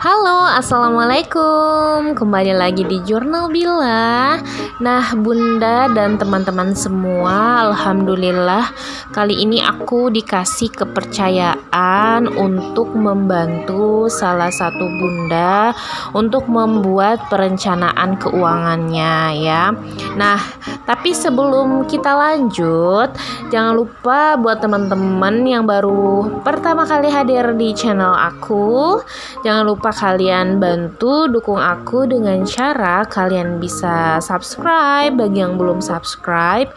Halo, assalamualaikum. Kembali lagi di Jurnal Bila. Nah, Bunda dan teman-teman semua, alhamdulillah kali ini aku dikasih kepercayaan untuk membantu salah satu Bunda untuk membuat perencanaan keuangannya ya. Nah, tapi sebelum kita lanjut, jangan lupa buat teman-teman yang baru pertama kali hadir di channel aku, jangan lupa kalian bantu dukung aku dengan cara kalian bisa subscribe bagi yang belum subscribe,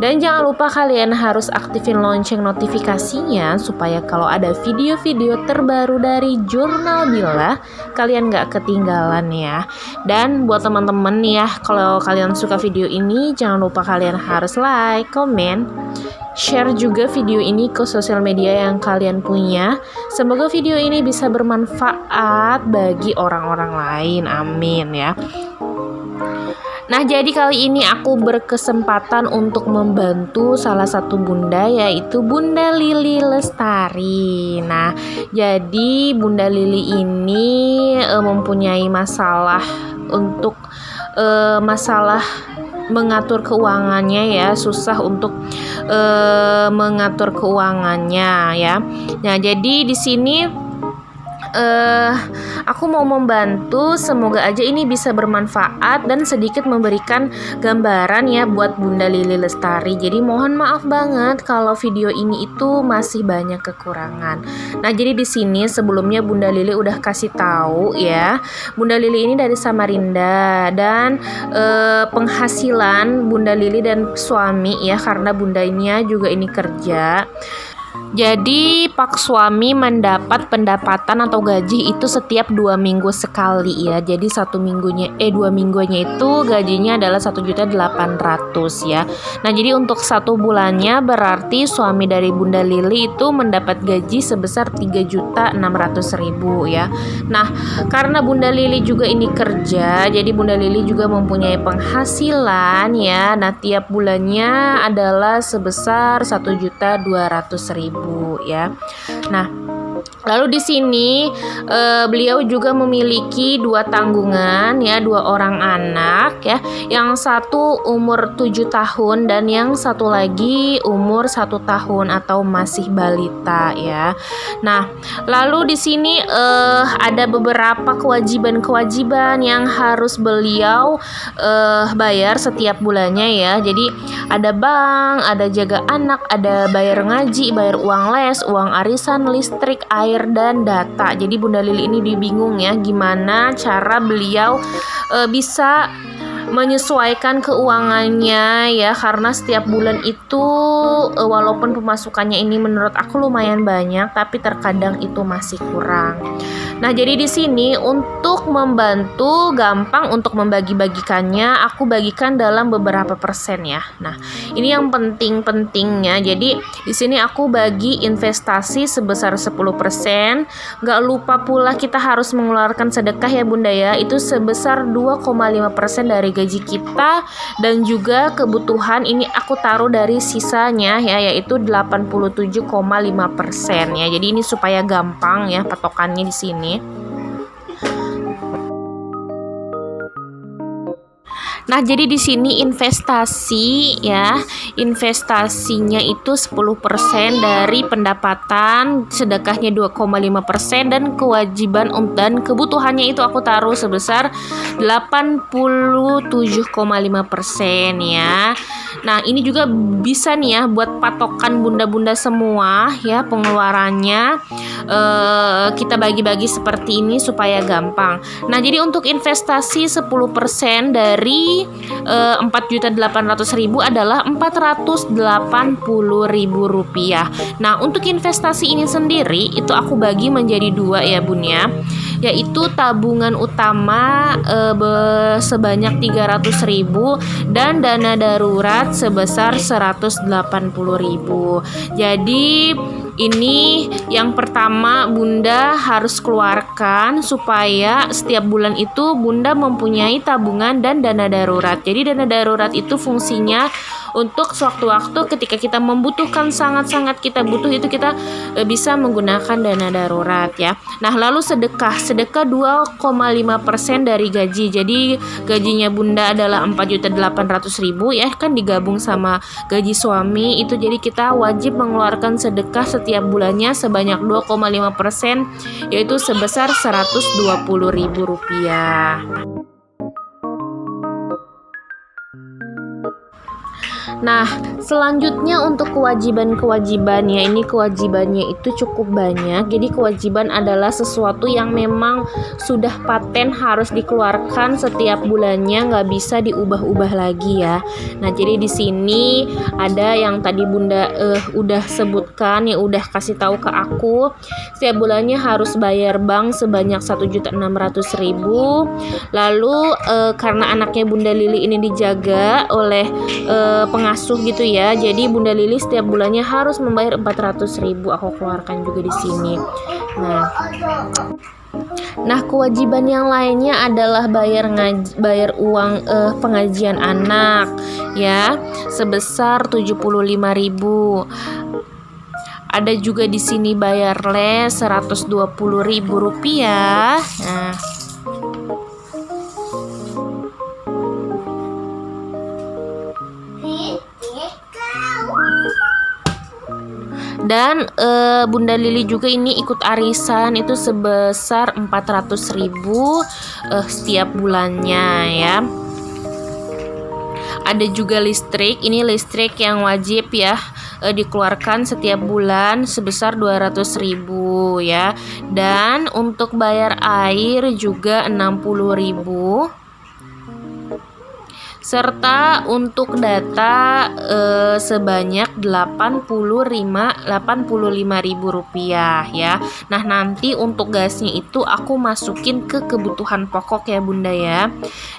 dan jangan lupa kalian harus aktifin lonceng notifikasinya supaya kalau ada video-video terbaru dari Jurnal Bila kalian gak ketinggalan ya. Dan buat teman-teman ya, kalau kalian suka video ini jangan lupa kalian harus like, komen, share juga video ini ke sosial media yang kalian punya. Semoga video ini bisa bermanfaat bagi orang-orang lain. Amin ya. Nah, jadi kali ini aku berkesempatan untuk membantu salah satu Bunda, yaitu Bunda Lili Lestari. Nah, jadi Bunda Lili ini mempunyai masalah untuk masalah mengatur keuangannya ya, susah untuk mengatur keuangannya ya. Nah, jadi di sini aku mau membantu, semoga aja ini bisa bermanfaat dan sedikit memberikan gambaran ya buat Bunda Lili Lestari. Jadi mohon maaf banget kalau video ini itu masih banyak kekurangan. Nah, jadi di sini sebelumnya Bunda Lili udah kasih tahu ya. Bunda Lili ini dari Samarinda dan penghasilan Bunda Lili dan suami ya, karena bundanya juga ini kerja. Jadi pak suami mendapat pendapatan atau gaji itu setiap 2 minggu sekali ya. Jadi 2 minggunya itu gajinya adalah 1.800.000 ya. Nah, jadi untuk 1 bulannya berarti suami dari Bunda Lili itu mendapat gaji sebesar 3.600.000 ya. Nah, karena Bunda Lili juga ini kerja, jadi Bunda Lili juga mempunyai penghasilan ya. Nah, tiap bulannya adalah sebesar 1.200.000 ya. Nah, lalu di sini beliau juga memiliki 2 tanggungan ya, 2 orang anak ya. Yang satu umur 7 tahun dan yang satu lagi umur 1 tahun atau masih balita ya. Nah, lalu di sini ada beberapa kewajiban-kewajiban yang harus beliau bayar setiap bulannya ya. Jadi ada bank, ada jaga anak, ada bayar ngaji, bayar uang les, uang arisan, listrik, air, dan data. Jadi Bunda Lili ini bingung ya gimana cara beliau bisa menyesuaikan keuangannya ya, karena setiap bulan itu walaupun pemasukannya ini menurut aku lumayan banyak, tapi terkadang itu masih kurang. Nah, jadi di sini untuk membantu gampang untuk membagi-bagikannya, aku bagikan dalam beberapa persen ya. Nah, ini yang pentingnya. Jadi di sini aku bagi investasi sebesar 10%. Gak lupa pula kita harus mengeluarkan sedekah ya Bunda ya, itu sebesar 2,5% dari gaji kita, dan juga kebutuhan ini aku taruh dari sisanya ya, yaitu 87,5% ya. Jadi ini supaya gampang ya patokannya di sini. Nah, jadi di sini investasi ya, investasinya itu 10% dari pendapatan, sedekahnya 2,5%, dan kewajiban dan kebutuhannya itu aku taruh sebesar 87,5% ya. Nah, ini juga bisa nih ya buat patokan bunda-bunda semua ya, pengeluarannya kita bagi-bagi seperti ini supaya gampang. Nah, jadi untuk investasi 10% dari 4.800.000 adalah 480.000 rupiah. Nah, untuk investasi ini sendiri itu aku bagi menjadi 2 ya Bun ya, yaitu tabungan utama sebanyak 300.000 dan dana darurat sebesar 180.000. Jadi ini yang pertama Bunda harus keluarkan supaya setiap bulan itu Bunda mempunyai tabungan dan dana darurat. Jadi dana darurat itu fungsinya untuk sewaktu-waktu ketika kita membutuhkan, sangat-sangat kita butuh, itu kita bisa menggunakan dana darurat ya. Nah, lalu sedekah 2,5% dari gaji. Jadi gajinya Bunda adalah 4.800.000 ya, kan digabung sama gaji suami itu, jadi kita wajib mengeluarkan sedekah setiap bulannya sebanyak 2,5%, yaitu sebesar Rp120.000. Nah, selanjutnya untuk kewajiban-kewajibannya, ini kewajibannya itu cukup banyak. Jadi kewajiban adalah sesuatu yang memang sudah paten harus dikeluarkan setiap bulannya, nggak bisa diubah-ubah lagi ya. Nah, jadi di sini ada yang tadi Bunda udah sebutkan, ya udah kasih tahu ke aku. Setiap bulannya harus bayar bank sebanyak 1.600.000. Lalu karena anaknya Bunda Lili ini dijaga oleh pengasuh gitu ya, jadi Bunda Lili setiap bulannya harus membayar 400.000 aku keluarkan juga di sini. Nah, kewajiban yang lainnya adalah bayar uang pengajian anak ya sebesar 75.000. Ada juga di sini bayar les Rp120.000. Nah, dan Bunda Lili juga ini ikut arisan itu sebesar 400.000 setiap bulannya ya. Ada juga listrik, ini listrik yang wajib ya dikeluarkan setiap bulan sebesar 200.000 ya. Dan untuk bayar air juga 60.000. Serta untuk data sebanyak Rp85.000 ya. Nah, nanti untuk gasnya itu aku masukin ke kebutuhan pokok ya Bunda ya.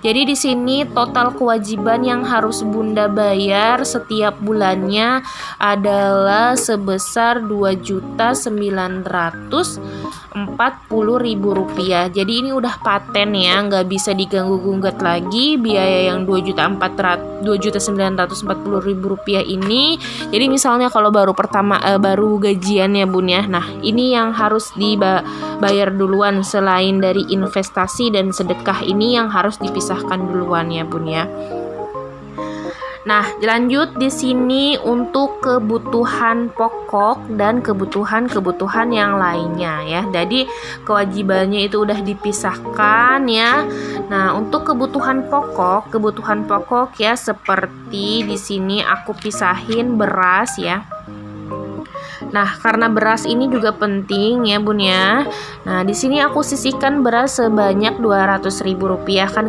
Jadi di sini total kewajiban yang harus Bunda bayar setiap bulannya adalah sebesar Rp2.940.000. Jadi ini udah paten ya, nggak bisa diganggu-gugat lagi biaya yang Rp2.940.000 ini. Jadi misalnya kalau baru gajian ya Bun ya. Nah, ini yang harus dibayar duluan selain dari investasi dan sedekah, ini yang harus dipisahkan duluan ya Bun ya. Nah, lanjut di sini untuk kebutuhan pokok dan kebutuhan yang lainnya ya. Jadi kewajibannya itu udah dipisahkan ya. Nah, untuk kebutuhan pokok ya seperti di sini aku pisahin beras ya. Nah, karena beras ini juga penting ya Bun ya. Nah, di sini aku sisihkan beras sebanyak Rp200.000 kan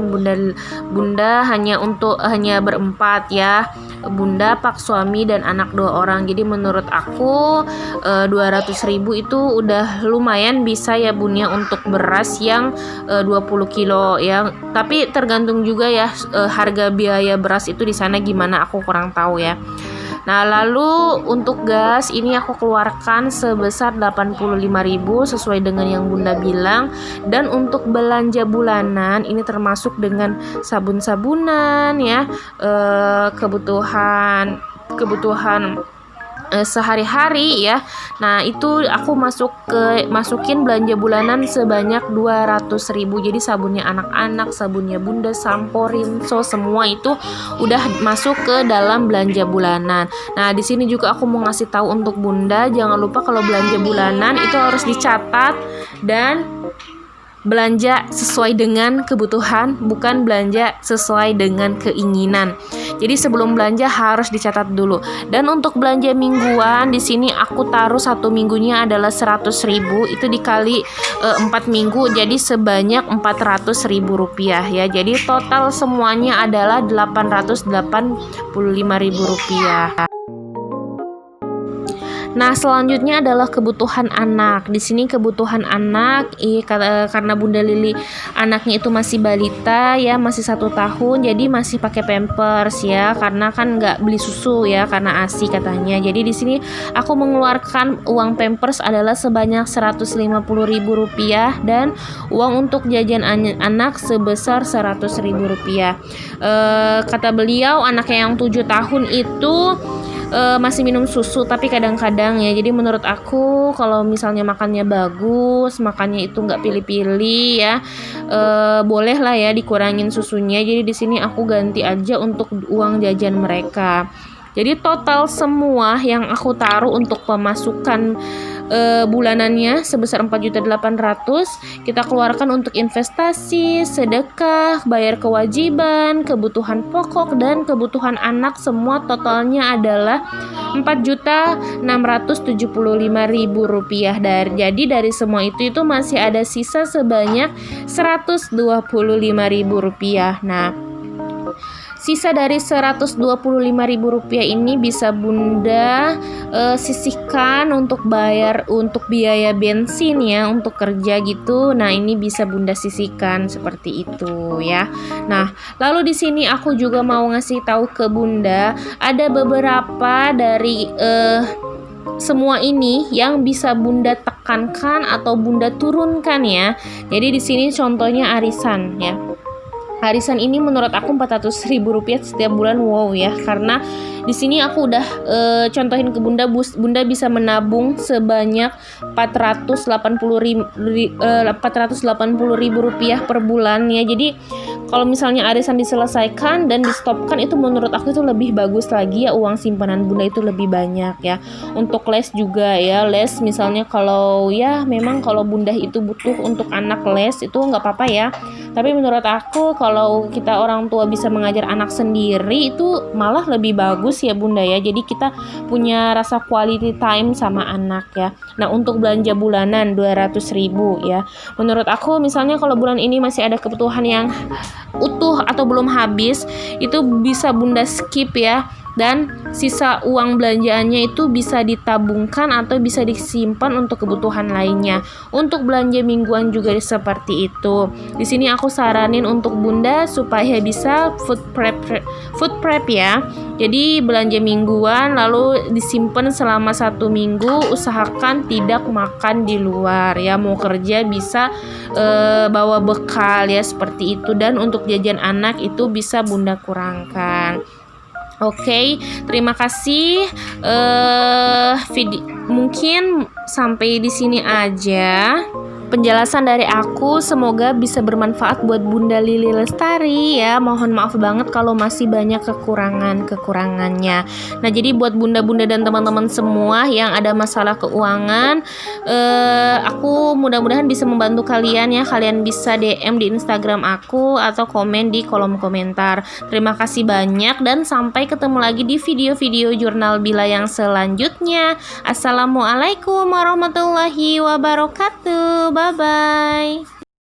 Bunda hanya berempat ya. Bunda, Pak suami dan anak 2 orang. Jadi menurut aku 200.000 itu udah lumayan bisa ya Bun ya untuk beras yang 20 kilo ya. Tapi tergantung juga ya harga biaya beras itu di sana gimana, aku kurang tahu ya. Nah, lalu untuk gas ini aku keluarkan sebesar 85.000 sesuai dengan yang Bunda bilang. Dan untuk belanja bulanan ini termasuk dengan sabun-sabunan ya, kebutuhan sehari-hari ya. Nah, itu aku masukin belanja bulanan sebanyak 200.000. Jadi sabunnya anak-anak, sabunnya Bunda, sampo, rinso, semua itu udah masuk ke dalam belanja bulanan. Nah, di sini juga aku mau ngasih tahu untuk Bunda, jangan lupa kalau belanja bulanan itu harus dicatat dan belanja sesuai dengan kebutuhan, bukan belanja sesuai dengan keinginan. Jadi sebelum belanja harus dicatat dulu. Dan untuk belanja mingguan di sini aku taruh 1 minggunya adalah 100.000, itu dikali 4 minggu jadi sebanyak Rp400.000 ya. Jadi total semuanya adalah Rp885.000. Nah, selanjutnya adalah kebutuhan anak. Di sini kebutuhan anak, karena Bunda Lili anaknya itu masih balita ya, masih 1 tahun, jadi masih pakai pampers ya, karena kan nggak beli susu ya, karena ASI katanya. Jadi di sini aku mengeluarkan uang pampers adalah sebanyak Rp150.000 dan uang untuk jajan anak sebesar Rp100.000. Kata beliau anaknya yang 7 tahun itu masih minum susu tapi kadang-kadang ya, jadi menurut aku kalau misalnya makannya bagus, makannya itu nggak pilih-pilih ya, boleh lah ya dikurangin susunya. Jadi di sini aku ganti aja untuk uang jajan mereka. Jadi total semua yang aku taruh untuk pemasukan bulanannya sebesar 4.800.000 kita keluarkan untuk investasi, sedekah, bayar kewajiban, kebutuhan pokok dan kebutuhan anak, semua totalnya adalah Rp4.675.000. Jadi dari semua itu masih ada sisa sebanyak Rp125.000. Nah, sisa dari Rp125.000 ini bisa Bunda sisihkan untuk bayar untuk biaya bensin ya, untuk kerja gitu. Nah, ini bisa Bunda sisihkan seperti itu ya. Nah, lalu di sini aku juga mau ngasih tahu ke Bunda ada beberapa dari semua ini yang bisa Bunda tekankan atau Bunda turunkan ya. Jadi di sini contohnya arisan ya. Arisan ini menurut aku Rp400.000 setiap bulan, wow ya, karena di sini aku udah contohin ke Bunda, Bunda bisa menabung sebanyak Rp480.000 per bulan ya. Jadi kalau misalnya arisan diselesaikan dan di-stopkan, itu menurut aku itu lebih bagus lagi ya, uang simpanan Bunda itu lebih banyak ya. Untuk les juga ya, les misalnya kalau ya memang kalau Bunda itu butuh untuk anak les itu nggak apa-apa ya. Tapi menurut aku kalau kita orang tua bisa mengajar anak sendiri itu malah lebih bagus ya Bunda ya. Jadi kita punya rasa quality time sama anak ya. Nah, untuk belanja bulanan 200.000 ya. Menurut aku misalnya kalau bulan ini masih ada kebutuhan yang utuh atau belum habis, itu bisa Bunda skip ya. Dan sisa uang belanjaannya itu bisa ditabungkan atau bisa disimpan untuk kebutuhan lainnya. Untuk belanja mingguan juga seperti itu. Di sini aku saranin untuk Bunda supaya bisa food prep ya. Jadi belanja mingguan lalu disimpan selama 1 minggu. Usahakan tidak makan di luar ya. Mau kerja bisa bawa bekal ya, seperti itu. Dan untuk jajan anak itu bisa Bunda kurangkan. Oke, terima kasih. Mungkin sampai di sini aja penjelasan dari aku, semoga bisa bermanfaat buat Bunda Lili Lestari ya. Mohon maaf banget kalau masih banyak kekurangannya. Nah, jadi buat bunda-bunda dan teman-teman semua yang ada masalah keuangan, aku mudah-mudahan bisa membantu kalian ya. Kalian bisa DM di Instagram aku atau komen di kolom komentar. Terima kasih banyak dan sampai ketemu lagi di video-video Jurnal Bila yang selanjutnya. Assalamualaikum warahmatullahi wabarakatuh. Bye-bye.